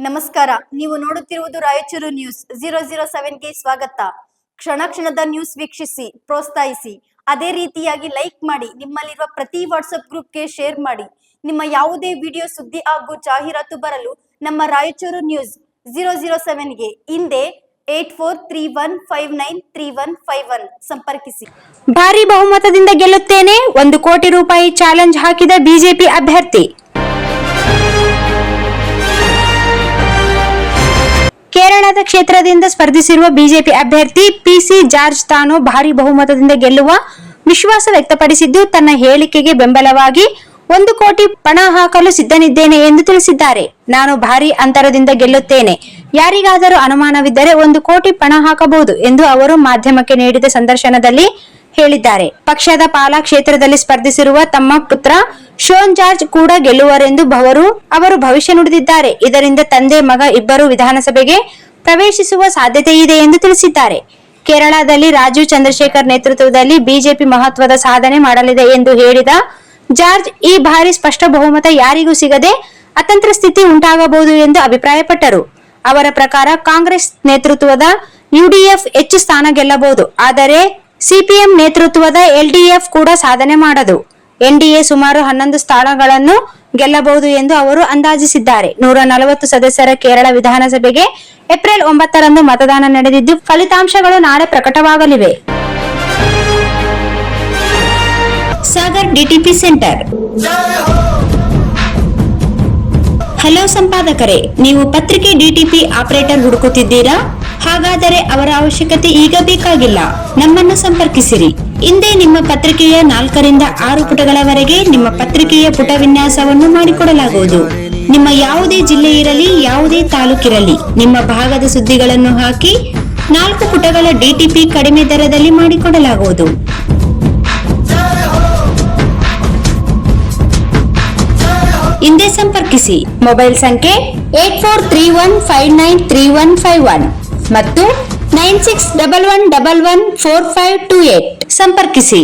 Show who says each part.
Speaker 1: ನಮಸ್ಕಾರ. ನೀವು ನೋಡುತ್ತಿರುವುದು ರಾಯಚೂರು ನ್ಯೂಸ್ 007ಗೆ ಸ್ವಾಗತ. ಕ್ಷಣ ಕ್ಷಣದ ನ್ಯೂಸ್ ವೀಕ್ಷಿಸಿ, ಪ್ರೋತ್ಸಾಹಿಸಿ. ಅದೇ ರೀತಿಯಾಗಿ ಲೈಕ್ ಮಾಡಿ, ನಿಮ್ಮಲ್ಲಿರುವ ಪ್ರತಿ ವಾಟ್ಸ್ಆಪ್ ಗ್ರೂಪ್ಗೆ ಶೇರ್ ಮಾಡಿ. ನಿಮ್ಮ ಯಾವುದೇ ವಿಡಿಯೋ, ಸುದ್ದಿ ಹಾಗೂ ಜಾಹೀರಾತು ಬರಲು ನಮ್ಮ ರಾಯಚೂರು ನ್ಯೂಸ್ 007ಗೆ ಹಿಂದೆ 8431593151 ಸಂಪರ್ಕಿಸಿ.
Speaker 2: ಭಾರಿ ಬಹುಮತದಿಂದ ಗೆಲ್ಲುತ್ತೇನೆ, 1 ಕೋಟಿ ರೂಪಾಯಿ ಚಾಲೆಂಜ್ ಹಾಕಿದ ಬಿಜೆಪಿ ಅಭ್ಯರ್ಥಿ. ಕೇರಳದ ಕ್ಷೇತ್ರದಿಂದ ಸ್ಪರ್ಧಿಸಿರುವ ಬಿಜೆಪಿ ಅಭ್ಯರ್ಥಿ ಪಿಸಿ ಜಾರ್ಜ್ ತಾನು ಭಾರಿ ಬಹುಮತದಿಂದ ಗೆಲ್ಲುವ ವಿಶ್ವಾಸ ವ್ಯಕ್ತಪಡಿಸಿದ್ದು, ತನ್ನ ಹೇಳಿಕೆಗೆ ಬೆಂಬಲವಾಗಿ 1 ಕೋಟಿ ಪಣ ಹಾಕಲು ಸಿದ್ಧನಿದ್ದೇನೆ ಎಂದು ತಿಳಿಸಿದ್ದಾರೆ. ನಾನು ಭಾರಿ ಅಂತರದಿಂದ ಗೆಲ್ಲುತ್ತೇನೆ, ಯಾರಿಗಾದರೂ ಅನುಮಾನವಿದ್ದರೆ 1 ಕೋಟಿ ಪಣ ಹಾಕಬಹುದು ಎಂದು ಅವರು ಮಾಧ್ಯಮಕ್ಕೆ ನೀಡಿದ ಸಂದರ್ಶನದಲ್ಲಿ ಹೇಳಿದ್ದಾರೆ. ಪಕ್ಷದ ಪಾಲಾ ಕ್ಷೇತ್ರದಲ್ಲಿ ಸ್ಪರ್ಧಿಸಿರುವ ತಮ್ಮ ಪುತ್ರ ಶೋನ್ ಜಾರ್ಜ್ ಕೂಡ ಗೆಲ್ಲುವರೆಂದು ಅವರು ಭವಿಷ್ಯ ನುಡಿದಿದ್ದಾರೆ. ಇದರಿಂದ ತಂದೆ ಮಗ ಇಬ್ಬರು ವಿಧಾನಸಭೆಗೆ ಪ್ರವೇಶಿಸುವ ಸಾಧ್ಯತೆ ಇದೆ ಎಂದು ತಿಳಿಸಿದ್ದಾರೆ. ಕೇರಳದಲ್ಲಿ ರಾಜೀವ್ ಚಂದ್ರಶೇಖರ್ ನೇತೃತ್ವದಲ್ಲಿ ಬಿಜೆಪಿ ಮಹತ್ವದ ಸಾಧನೆ ಮಾಡಲಿದೆ ಎಂದು ಹೇಳಿದ ಜಾರ್ಜ್, ಈ ಬಾರಿ ಸ್ಪಷ್ಟ ಬಹುಮತ ಯಾರಿಗೂ ಸಿಗದೆ ಅತಂತ್ರ ಸ್ಥಿತಿ ಉಂಟಾಗಬಹುದು ಎಂದು ಅಭಿಪ್ರಾಯಪಟ್ಟರು. ಅವರ ಪ್ರಕಾರ ಕಾಂಗ್ರೆಸ್ ನೇತೃತ್ವದ ಯುಡಿಎಫ್ ಹೆಚ್ಚು ಸ್ಥಾನ ಗೆಲ್ಲಬಹುದು, ಆದರೆ ಸಿಪಿಎಂ ನೇತೃತ್ವದ ಎಲ್ಡಿಎಫ್ ಕೂಡ ಸಾಧನೆ ಮಾಡದು. ಎನ್ಡಿಎ ಸುಮಾರು 11 ಸ್ಥಾನಗಳನ್ನು ಗೆಲ್ಲಬಹುದು ಎಂದು ಅವರು ಅಂದಾಜಿಸಿದ್ದಾರೆ. 140 ಸದಸ್ಯರ ಕೇರಳ ವಿಧಾನಸಭೆಗೆ ಏಪ್ರಿಲ್ 9ರಂದು ಮತದಾನ ನಡೆದಿದ್ದು, ಫಲಿತಾಂಶಗಳು ನಾಳೆ ಪ್ರಕಟವಾಗಲಿವೆ. Sagar DTP centre. ಹಲೋ ಸಂಪಾದಕರೇ, ನೀವು ಪತ್ರಿಕೆ ಡಿಟಿಪಿ ಆಪರೇಟರ್ ಹುಡುಕುತ್ತಿದ್ದೀರಾ? ಹಾಗಾದರೆ ಅವರ ಅವಶ್ಯಕತೆ ಈಗ ಬೇಕಾಗಿಲ್ಲ. ನಮ್ಮನ್ನು ಸಂಪರ್ಕಿಸಿರಿ. ಹಿಂದೆ ನಿಮ್ಮ ಪತ್ರಿಕೆಯ 4 ರಿಂದ 6 ಪುಟಗಳವರೆಗೆ ನಿಮ್ಮ ಪತ್ರಿಕೆಯ ಪುಟ ವಿನ್ಯಾಸವನ್ನು ಮಾಡಿಕೊಡಲಾಗುವುದು. ನಿಮ್ಮ ಯಾವುದೇ ಜಿಲ್ಲೆ ಇರಲಿ, ಯಾವುದೇ ತಾಲೂಕಿರಲಿ, ನಿಮ್ಮ ಭಾಗದ ಸುದ್ದಿಗಳನ್ನು ಹಾಕಿ 4 ಪುಟಗಳ ಡಿಟಿಪಿ ಕಡಿಮೆ ದರದಲ್ಲಿ ಮಾಡಿಕೊಡಲಾಗುವುದು. ಹಿಂದೆ ಸಂಪರ್ಕಿಸಿ. ಮೊಬೈಲ್ ಸಂಖ್ಯೆ 8431593151 ಮತ್ತು 9611114528 ಸಂಪರ್ಕಿಸಿ.